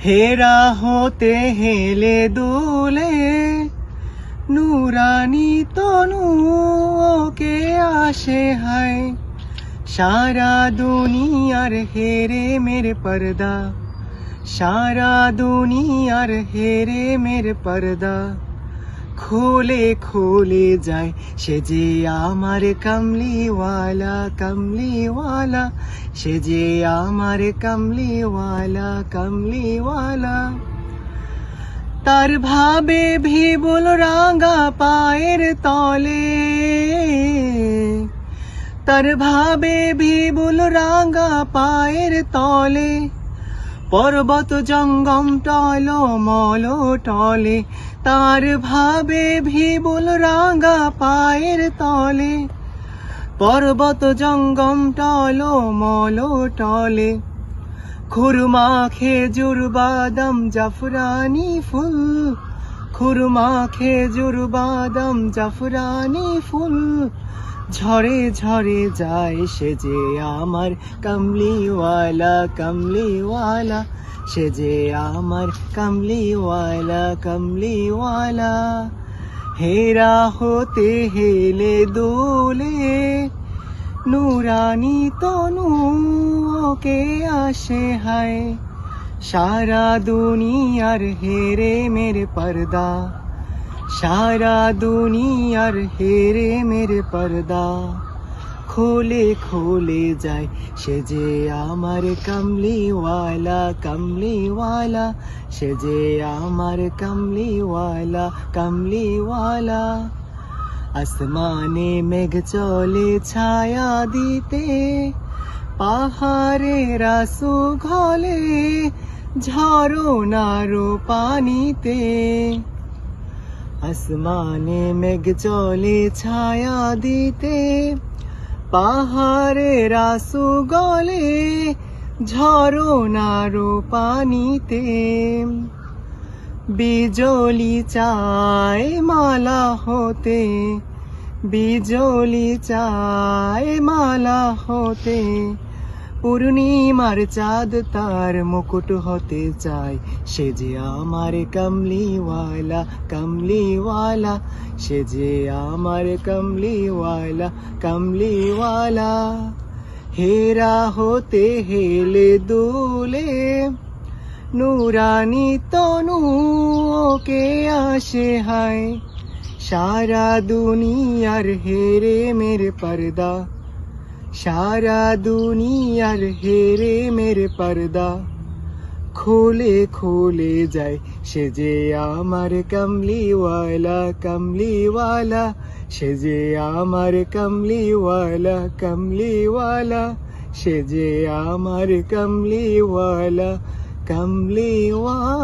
হেরা হতে হেলে দুলে নুরানি তনু ওকে আসে হায়। সারা দুনিয়ার হেরে মেরে পর্দা, সারা দুনিয়ার হেরে মেরে পর্দা খোলে খোলে যায় সে যে আমার কমলিওয়ালা, কমলিওয়ালা সে যে আমার কমলিওয়ালা, কমলিওয়ালা। তার ভাবে ভিবুল রাঙা পায়ের তলে, তার ভাবে ভিবুল রাঙা পায়ের তলে পর্বত জঙ্গম টল মল টলে। তার ভাবে ভিবুল রাঙা পায়ের তলে পর্বত জঙ্গম টল মল টলে। খুরমা খেজুর বাদাম জাফরানি ফুল, খুরমা খেজুর বাদাম জাফরানি ফুল ঝরে ঝরে যায় সে যে আমার কমলিওয়ালা, কমলিওয়ালা সে যে আমার কমলিওয়ালা, কমলিওয়ালা। হেরা হতে হেলে দুলে নুরানি তনু ওকে আসে হায়। সারা দুনিয়ার হেরে মেরে পর্দা, সারা দুনিয়ার হেরে মেরে পর্দা খোলে খোলে যায় সে যে আমার কমলিওয়ালা, কমলিওয়ালা সে যে আমার কমলিওয়ালা, কমলিওয়ালা। আসমানে মেঘ চলে ছায়া দিতে, পাহাড়ের আঁসু ঘলে ঝরনার পানিতে। আসমানে মেঘ চলে ছায়া দিতে, পাহাড়ের আঁসু গলে ঝরনার পানিতে। বিজলি চায় মালা হতে, বিজলি চায় মালা হতে। পূর্ণিমার চাঁদ তার মুকুট হতে চায় সে যে আমার কমলিওয়ালা, কমলিওয়ালা সে যে আমার কমলিওয়ালা, কমলিওয়ালা। হেরা হতে হেলে দুলে নুরানি তনু ওকে আসে হায়। সারা দুনিয়ার হেরে মেরে পর্দা, সারা দুনিয়ার হেরে মেরে পর্দা খোলে খোলে যায় সে যে আমার কমলিওয়ালা, কমলিওয়ালা সে যে আমার কমলিওয়ালা, কমলিওয়ালা সে যে আমার কমলিওয়ালা, কমলিওয়ালা।